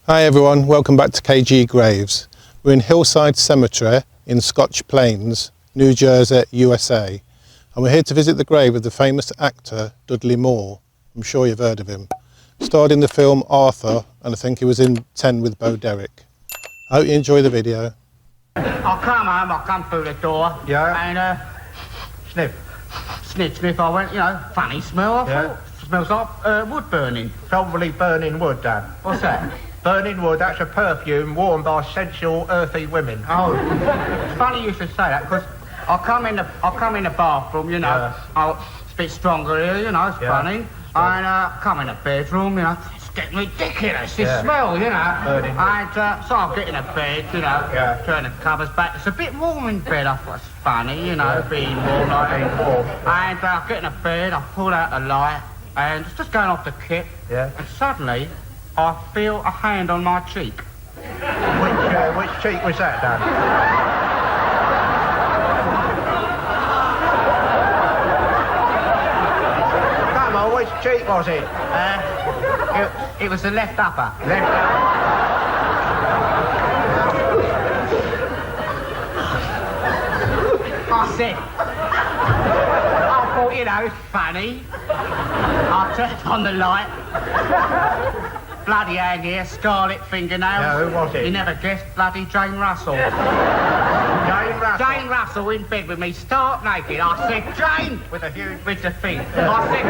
Hi everyone, welcome back to KG Graves. We're in Hillside Cemetery in Scotchplains, New Jersey, USA. And we're here to visit the grave of the famous actor Dudley Moore. I'm sure you've heard of him. Starred in the film Arthur, and I think he was in 10 with Bo Derek. I hope you enjoy the video. I come home, I come through the door, and sniff, I went, funny smell, I thought. Smells like wood burning. Probably burning wood, Dad. What's that? Burning wood, that's a perfume worn by sensual, earthy women. Oh, it's funny you should say that, because I come in the bathroom, it's a bit stronger here, it's funny. And I come in the bedroom, it's getting ridiculous, this smell, Burning. And so I get in the bed, turn the covers back. It's a bit warm in bed, I thought it's funny, being warm like that. And I get in the bed, I pull out the light, and it's just going off the kit, and suddenly I feel a hand on my cheek. Which cheek was that, Dad? Come on, which cheek was it? It was the left upper. Left upper. I said, I thought, it's funny. I turned on the light. Bloody hang here, scarlet fingernails. Yeah, who was it? You never guessed, bloody Jane Russell. Jane Russell? Jane Russell in bed with me, stark naked. I said, Jane, with the thing. I said,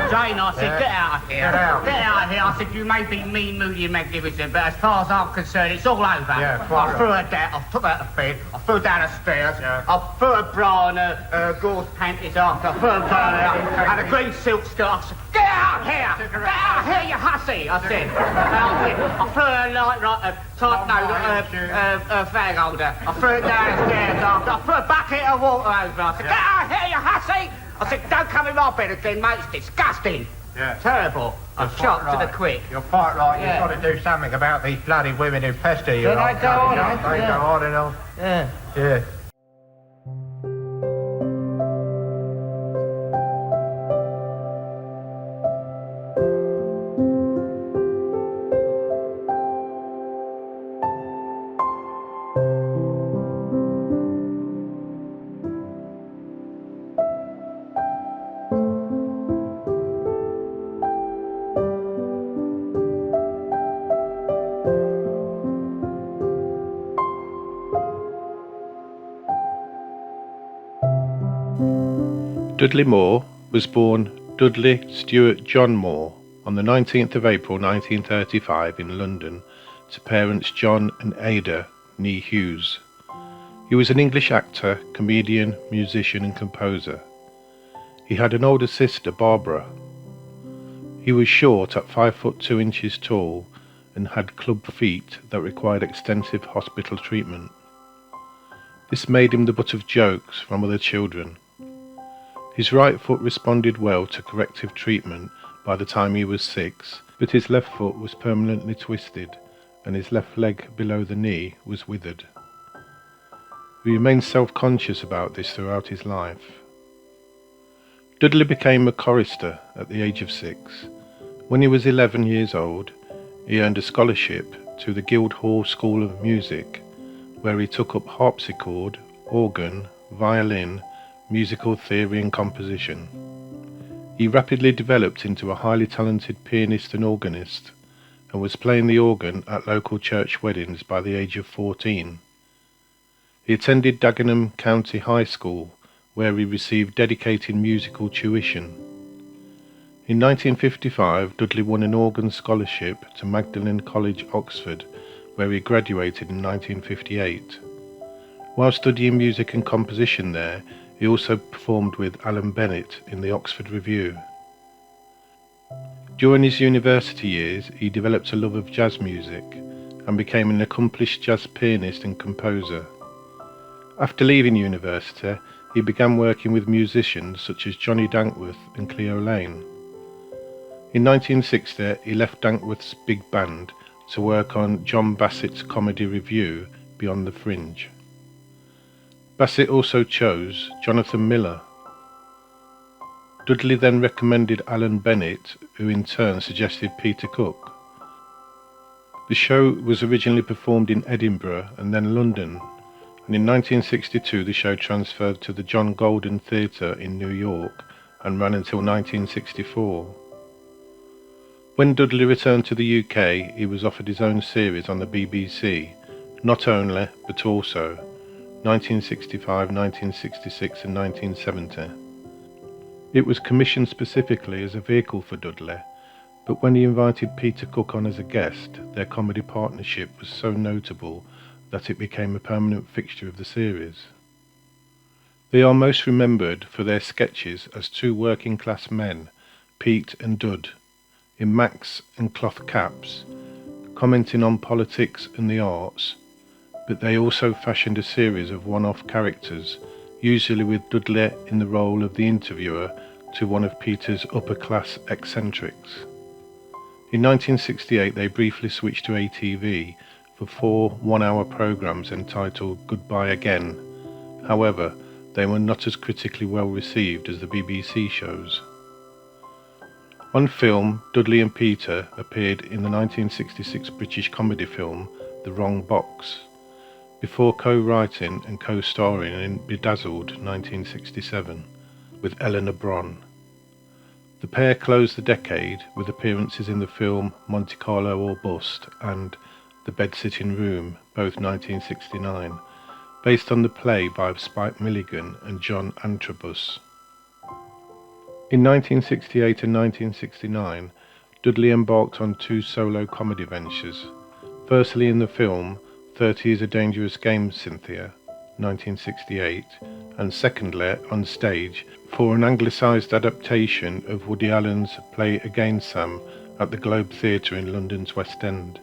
Jane, get out of here. Get out. Get out of here. I said, you may be mean, moody and magnificent, but as far as I'm concerned, it's all over. Yeah, quite I threw her down, I took her out of bed, I threw her down the stairs, I threw her bra and her gauze panties after, I threw her bra out, and a green silk skirt. I said, get out here! Get out here, you hussy! I said. I threw her like a tight nose, fag holder. I threw it downstairs after. I threw a bucket of water over. I said, get out here, you hussy! I said, don't come in my bed again, mate. It's disgusting. Yeah. Terrible. I'm shocked to the quick. You're quite right. You've got to do something about these bloody women who pester you. They go on, They go on and on. Yeah. Dudley Moore was born Dudley Stuart John Moore on the 19th of April 1935 in London to parents John and Ada (née Hughes). He was an English actor, comedian, musician and composer. He had an older sister, Barbara. He was short at 5 foot 2 inches tall and had club feet that required extensive hospital treatment. This made him the butt of jokes from other children. His right foot responded well to corrective treatment by the time he was 6, but his left foot was permanently twisted and his left leg below the knee was withered. He remained self-conscious about this throughout his life. Dudley became a chorister at the age of 6. When he was 11 years old, he earned a scholarship to the Guildhall School of Music, where he took up harpsichord, organ, violin, musical theory and composition. He rapidly developed into a highly talented pianist and organist, and was playing the organ at local church weddings by the age of 14. He attended Dagenham County High School, where he received dedicated musical tuition. In 1955, Dudley won an organ scholarship to Magdalen College, Oxford, where he graduated in 1958. While studying music and composition there, he also performed with Alan Bennett in the Oxford Review. During his university years, he developed a love of jazz music and became an accomplished jazz pianist and composer. After leaving university, he began working with musicians such as Johnny Dankworth and Cleo Lane. In 1960, he left Dankworth's big band to work on John Bassett's comedy revue, Beyond the Fringe. Bassett also chose Jonathan Miller. Dudley then recommended Alan Bennett, who in turn suggested Peter Cook. The show was originally performed in Edinburgh and then London, and in 1962 the show transferred to the John Golden Theatre in New York and ran until 1964. When Dudley returned to the UK, he was offered his own series on the BBC, not only, but also 1965, 1966 and 1970. It was commissioned specifically as a vehicle for Dudley, but when he invited Peter Cook on as a guest, their comedy partnership was so notable that it became a permanent fixture of the series. They are most remembered for their sketches as two working-class men, Pete and Dud, in macks and cloth caps, commenting on politics and the arts, but they also fashioned a series of one-off characters, usually with Dudley in the role of the interviewer to one of Peter's upper-class eccentrics. In 1968 they briefly switched to ATV for 4 one-hour programmes entitled Goodbye Again. However, they were not as critically well received as the BBC shows. On film, Dudley and Peter appeared in the 1966 British comedy film The Wrong Box, before co-writing and co-starring in Bedazzled 1967 with Eleanor Bron. The pair closed the decade with appearances in the film Monte Carlo or Bust and The Bed-Sitting Room, both 1969, based on the play by Spike Milligan and John Antrobus. In 1968 and 1969, Dudley embarked on 2 solo comedy ventures, firstly in the film 30 is a Dangerous Game, Cynthia, 1968, and secondly on stage for an anglicised adaptation of Woody Allen's Play Again Sam at the Globe Theatre in London's West End.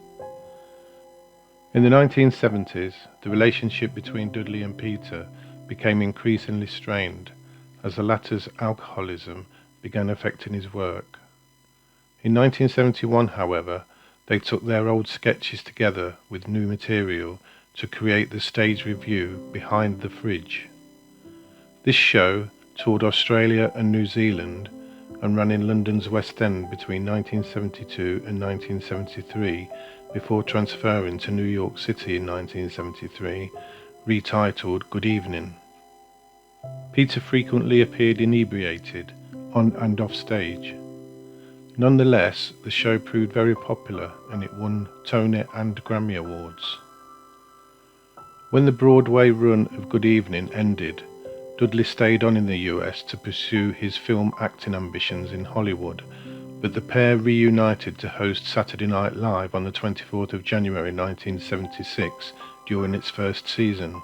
In the 1970s, the relationship between Dudley and Peter became increasingly strained as the latter's alcoholism began affecting his work. In 1971, however, they took their old sketches together with new material to create the stage revue Behind the Fridge. This show toured Australia and New Zealand and ran in London's West End between 1972 and 1973 before transferring to New York City in 1973, retitled Good Evening. Peter frequently appeared inebriated on and off stage. Nonetheless, the show proved very popular and it won Tony and Grammy Awards. When the Broadway run of Good Evening ended, Dudley stayed on in the US to pursue his film acting ambitions in Hollywood, but the pair reunited to host Saturday Night Live on the 24th of January 1976 during its first season.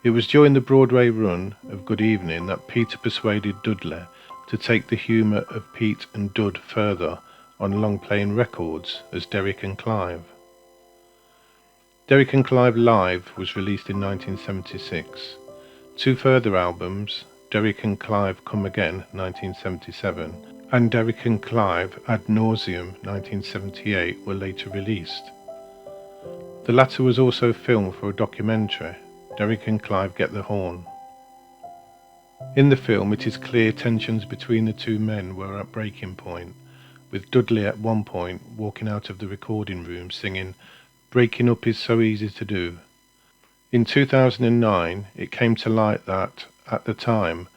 It was during the Broadway run of Good Evening that Peter persuaded Dudley to take the humour of Pete and Dud further on long-playing records as Derek and Clive. Derek and Clive Live was released in 1976. 2 further albums, Derek and Clive Come Again 1977 and Derek and Clive Ad Nauseam 1978 were later released. The latter was also filmed for a documentary, Derek and Clive Get the Horn. In the film it is clear tensions between the 2 men were at breaking point, with Dudley at one point walking out of the recording room singing "Breaking Up is so easy to do." In 2009 it came to light that, at the time,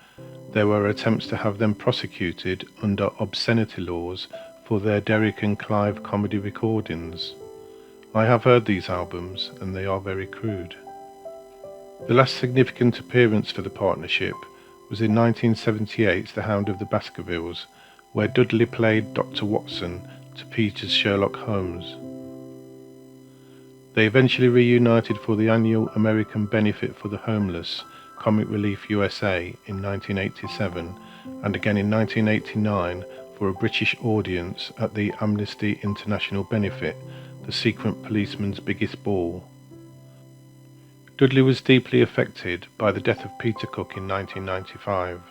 there were attempts to have them prosecuted under obscenity laws for their Derek and Clive comedy recordings. I have heard these albums and they are very crude. The last significant appearance for the partnership was in 1978's The Hound of the Baskervilles, where Dudley played Dr. Watson to Peter's Sherlock Holmes. They eventually reunited for the annual American Benefit for the Homeless, Comic Relief USA, in 1987, and again in 1989 for a British audience at the Amnesty International Benefit, The Secret Policeman's Biggest Ball. Dudley was deeply affected by the death of Peter Cook in 1995,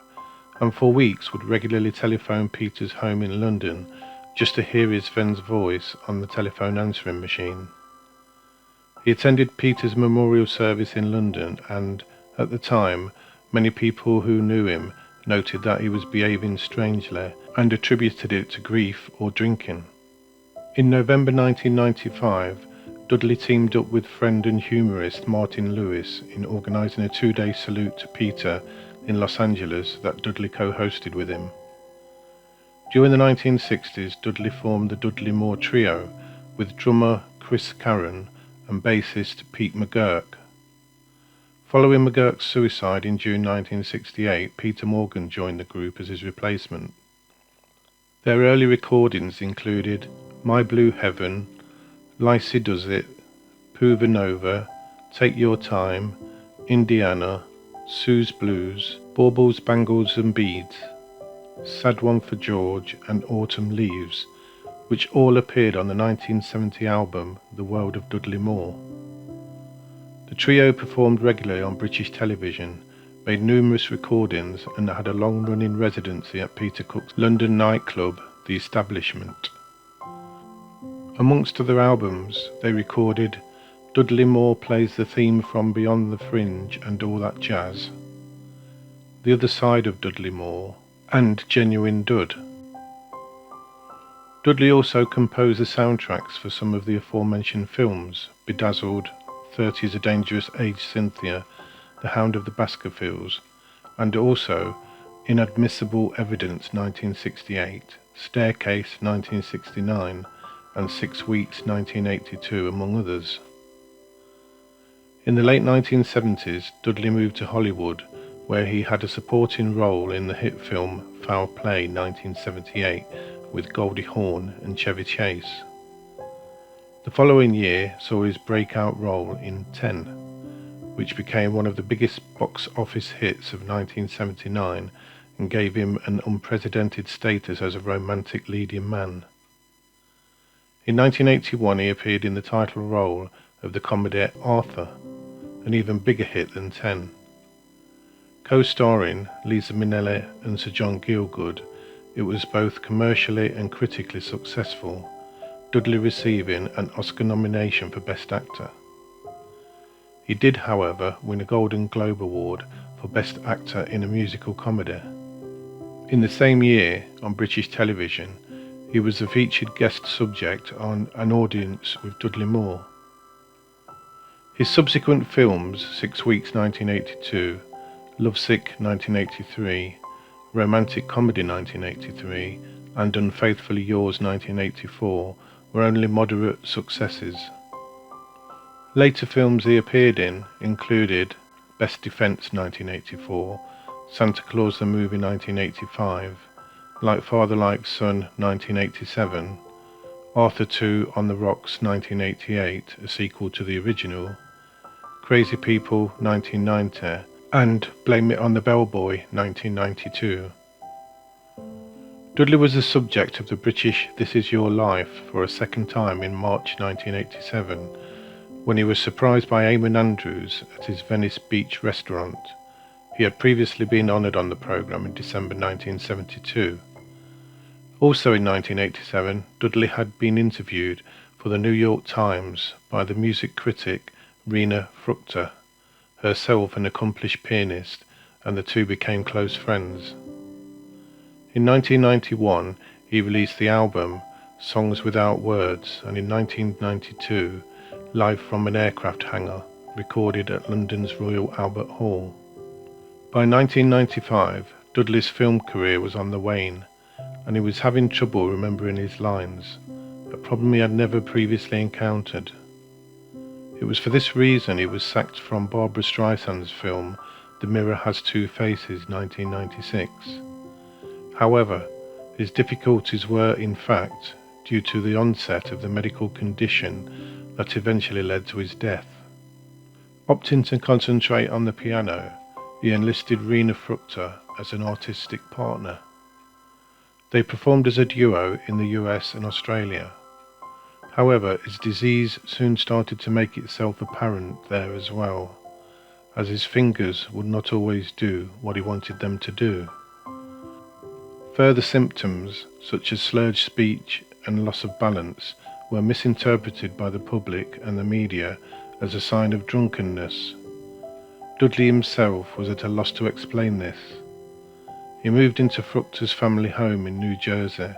and for weeks would regularly telephone Peter's home in London just to hear his friend's voice on the telephone answering machine. He attended Peter's memorial service in London and, at the time, many people who knew him noted that he was behaving strangely and attributed it to grief or drinking. In November 1995, Dudley teamed up with friend and humorist Martin Lewis in organising a 2-day salute to Peter in Los Angeles that Dudley co-hosted with him. During the 1960s, Dudley formed the Dudley Moore Trio with drummer Chris Caron and bassist Pete McGurk. Following McGurk's suicide in June 1968, Peter Morgan joined the group as his replacement. Their early recordings included My Blue Heaven, Lacey Does It, Puva Nova, Take Your Time, Indiana, Sue's Blues, Baubles, Bangles and Beads, Sad One for George and Autumn Leaves, which all appeared on the 1970 album The World of Dudley Moore. The trio performed regularly on British television, made numerous recordings and had a long-running residency at Peter Cook's London nightclub, The Establishment. Amongst other albums, they recorded Dudley Moore Plays the Theme from Beyond the Fringe and All That Jazz, The Other Side of Dudley Moore, and Genuine Dud. Dudley also composed the soundtracks for some of the aforementioned films, Bedazzled, 30 is a Dangerous Age Cynthia, The Hound of the Baskervilles, and also Inadmissible Evidence 1968, Staircase 1969, and 6 Weeks 1982, among others. In the late 1970s, Dudley moved to Hollywood, where he had a supporting role in the hit film Foul Play 1978 with Goldie Hawn and Chevy Chase. The following year saw his breakout role in 10, which became one of the biggest box office hits of 1979 and gave him an unprecedented status as a romantic leading man. In 1981 he appeared in the title role of the comedy Arthur, an even bigger hit than 10. Co-starring Liza Minnelli and Sir John Gielgud, it was both commercially and critically successful, Dudley receiving an Oscar nomination for Best Actor. He did, however, win a Golden Globe Award for Best Actor in a Musical Comedy. In the same year, on British television, he was the featured guest subject on An Audience with Dudley Moore. His subsequent films, 6 Weeks 1982, Lovesick 1983, Romantic Comedy 1983, and Unfaithfully Yours 1984, were only moderate successes. Later films he appeared in included Best Defense 1984, Santa Claus the Movie 1985, Like Father Like Son 1987, Arthur II on the Rocks 1988, a sequel to the original, Crazy People 1990, and Blame It on the Bellboy 1992. Dudley was the subject of the British This Is Your Life for a second time in March 1987, when he was surprised by Eamon Andrews at his Venice Beach restaurant. He had previously been honoured on the programme in December 1972. Also in 1987, Dudley had been interviewed for the New York Times by the music critic Rena Fruchter, herself an accomplished pianist, and the two became close friends. In 1991, he released the album Songs Without Words, and in 1992, Live from an Aircraft Hangar, recorded at London's Royal Albert Hall. By 1995, Dudley's film career was on the wane, and he was having trouble remembering his lines, a problem he had never previously encountered. It was for this reason he was sacked from Barbra Streisand's film The Mirror Has Two Faces 1996. However, his difficulties were, in fact, due to the onset of the medical condition that eventually led to his death. Opting to concentrate on the piano, he enlisted Rena Fruchter as an artistic partner. They performed as a duo in the US and Australia. However, his disease soon started to make itself apparent there as well, as his fingers would not always do what he wanted them to do. Further symptoms, such as slurred speech and loss of balance, were misinterpreted by the public and the media as a sign of drunkenness. Dudley himself was at a loss to explain this. He moved into Fruchter's family home in New Jersey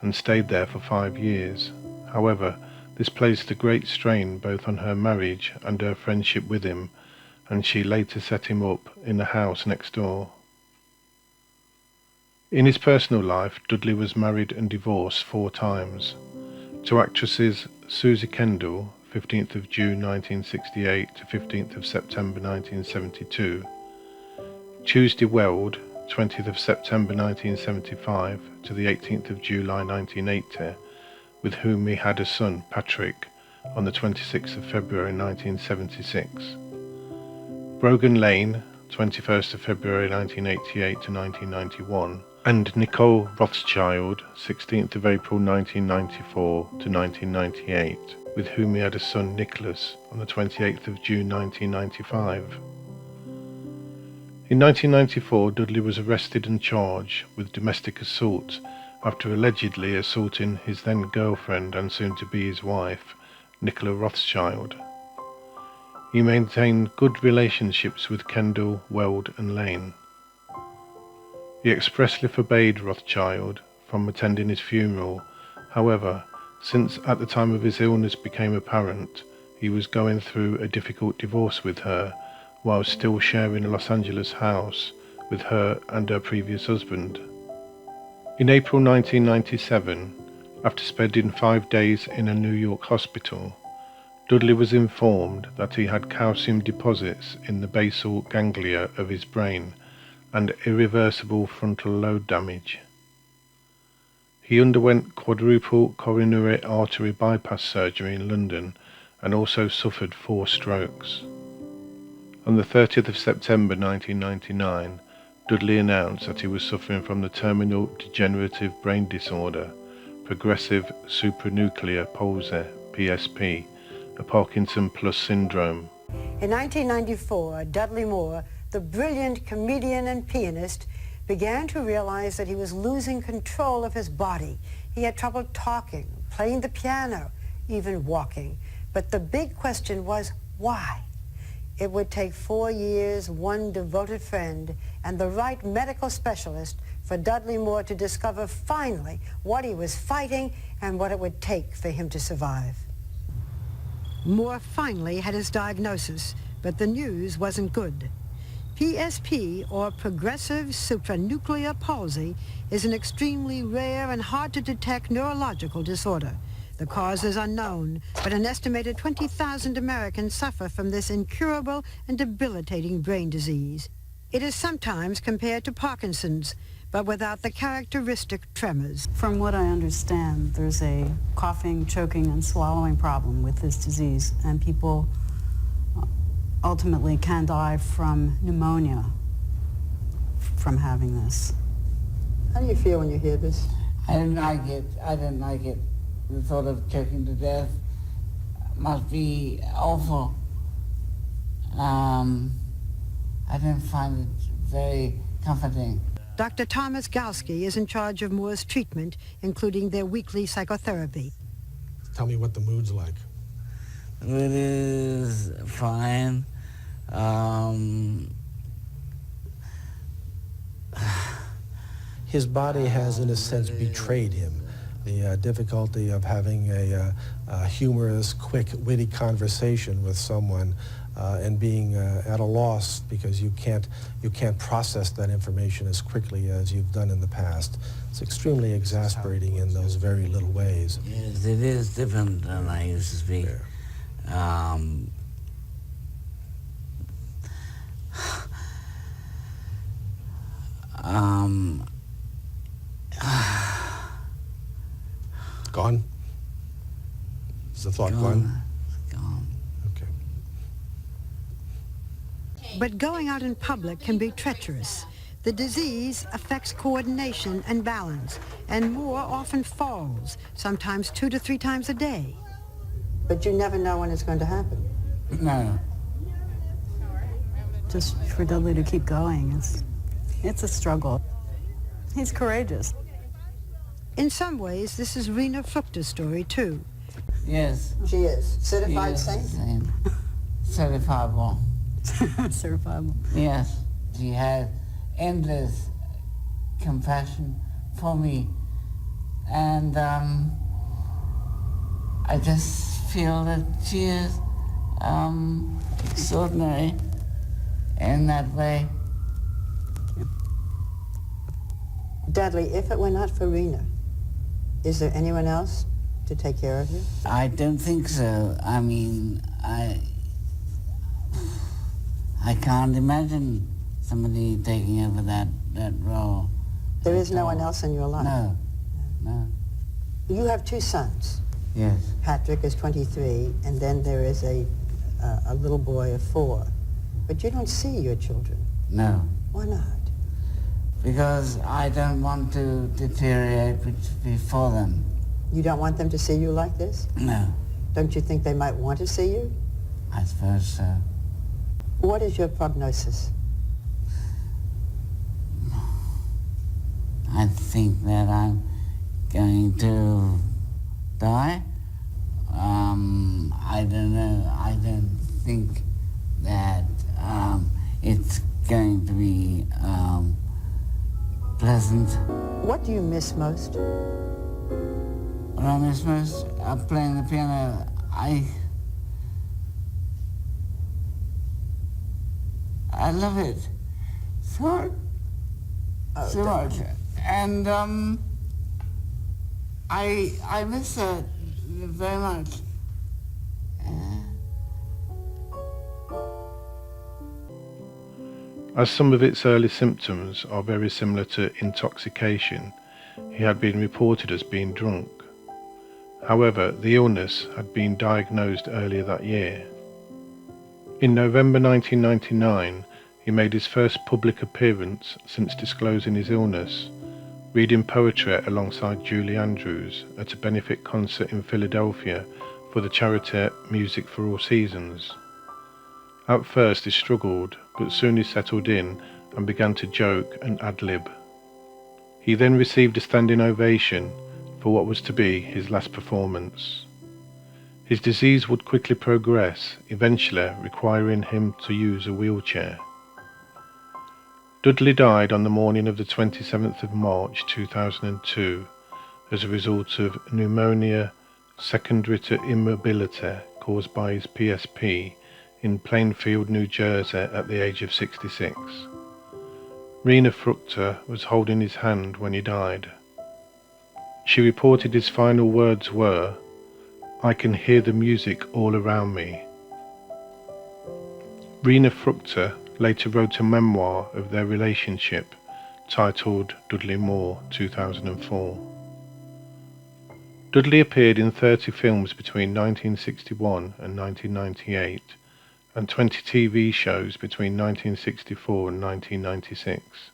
and stayed there for 5 years. However, this placed a great strain both on her marriage and her friendship with him, and she later set him up in the house next door. In his personal life, Dudley was married and divorced 4 times. To actresses Susie Kendall, 15th of June 1968 to 15th of September 1972, Tuesday Weld, 20th of September 1975 to the 18th of July 1980, with whom he had a son, Patrick, on the 26th of February 1976. Brogan Lane, 21st of February 1988 to 1991, and Nicole Rothschild, 16th of April 1994 to 1998, with whom he had a son, Nicholas, on the 28th of June 1995. In 1994, Dudley was arrested and charged with domestic assault after allegedly assaulting his then girlfriend and soon to be his wife, Nicola Rothschild. He maintained good relationships with Kendall, Weld and Lane. He expressly forbade Rothschild from attending his funeral. However, since at the time of his illness became apparent he was going through a difficult divorce with her, while still sharing a Los Angeles house with her and her previous husband. In April 1997, after spending 5 days in a New York hospital, Dudley was informed that he had calcium deposits in the basal ganglia of his brain and irreversible frontal lobe damage. He underwent quadruple coronary artery bypass surgery in London and also suffered 4 strokes. On the 30th of September 1999, Dudley announced that he was suffering from the terminal degenerative brain disorder, progressive supranuclear palsy, PSP, a Parkinson plus syndrome. In 1994, Dudley Moore, the brilliant comedian and pianist, began to realize that he was losing control of his body. He had trouble talking, playing the piano, even walking. But the big question was, why? It would take 4 years, 1 devoted friend, and the right medical specialist for Dudley Moore to discover finally what he was fighting and what it would take for him to survive. Moore finally had his diagnosis, but the news wasn't good. PSP, or progressive supranuclear palsy, is an extremely rare and hard-to-detect neurological disorder. The cause is unknown, but an estimated 20,000 Americans suffer from this incurable and debilitating brain disease. It is sometimes compared to Parkinson's, but without the characteristic tremors. From what I understand, there's a coughing, choking, and swallowing problem with this disease, and people ultimately can die from pneumonia from having this. How do you feel when you hear this? I didn't like it. The thought of choking to death must be awful. I didn't find it very comforting. Dr. Thomas Galsky is in charge of Moore's treatment, including their weekly psychotherapy. Tell me what the mood's like. It is fine. His body has, in a sense, betrayed him. The difficulty of having a humorous, quick, witty conversation with someone and being at a loss because you can't process that information as quickly as you've done in the past. It's extremely exasperating in those very little ways. Yes, it is different than I used to speak. Yeah. Gone? Is the thought gone? Gone. Okay. But going out in public can be treacherous. The disease affects coordination and balance, and Moore often falls, sometimes 2 to 3 times a day. But you never know when it's going to happen. No. Just for Dudley to keep going, it's a struggle. He's courageous. In some ways, this is Rena Fruchter's story, too. Yes. She is. Certified saint? Certifiable. Certifiable. Yes. She had endless compassion for me. And I just feel that she is extraordinary in that way. Dudley, if it were not for Rena, is there anyone else to take care of you? I don't think so. I mean, I can't imagine somebody taking over that role. There is no one else in your life? No. You have two sons. Yes. Patrick is 23, and then there is a little boy of 4. But you don't see your children. No. Why not? Because I don't want to deteriorate before them. You don't want them to see you like this? No. Don't you think they might want to see you? I suppose so. What is your prognosis? I think that I'm going to die. I don't know. I don't think that it's going to be pleasant. What do you miss most? What I miss most? Playing the piano. I love it so much. And I miss that very much. As some of its early symptoms are very similar to intoxication, he had been reported as being drunk. However, the illness had been diagnosed earlier that year. In November 1999, he made his first public appearance since disclosing his illness, reading poetry alongside Julie Andrews at a benefit concert in Philadelphia for the charity Music for All Seasons. At first he struggled, but soon he settled in and began to joke and ad-lib. He then received a standing ovation for what was to be his last performance. His disease would quickly progress, eventually requiring him to use a wheelchair. Dudley died on the morning of the 27th of March 2002 as a result of pneumonia secondary to immobility caused by his PSP in Plainfield, New Jersey at the age of 66. Rena Fruchter was holding his hand when he died. She reported his final words were, "I can hear the music all around me." Rena Fruchter later wrote a memoir of their relationship titled Dudley Moore 2004. Dudley appeared in 30 films between 1961 and 1998 and 20 TV shows between 1964 and 1996.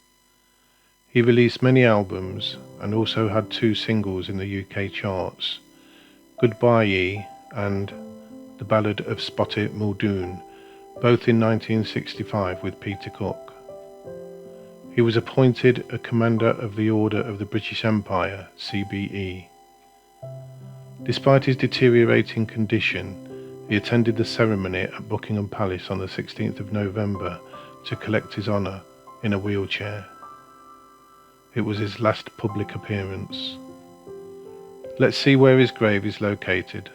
He released many albums and also had 2 singles in the UK charts, Goodbye Ye and The Ballad of Spotty Muldoon, both in 1965 with Peter Cook. He was appointed a Commander of the Order of the British Empire, CBE. Despite his deteriorating condition, he attended the ceremony at Buckingham Palace on the 16th of November to collect his honour in a wheelchair. It was his last public appearance. Let's see where his grave is located.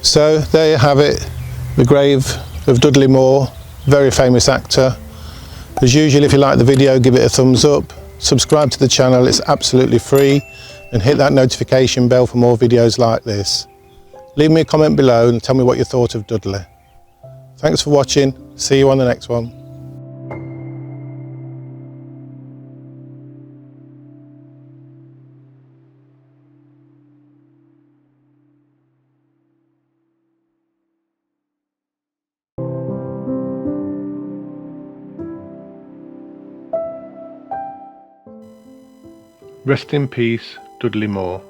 So there you have it, the grave of Dudley Moore, very famous actor. As usual, if you like the video, give it a thumbs up, subscribe to the channel, it's absolutely free, and hit that notification bell for more videos like this. Leave me a comment below and tell me what you thought of Dudley. Thanks for watching, see you on the next one. Rest in peace, Dudley Moore.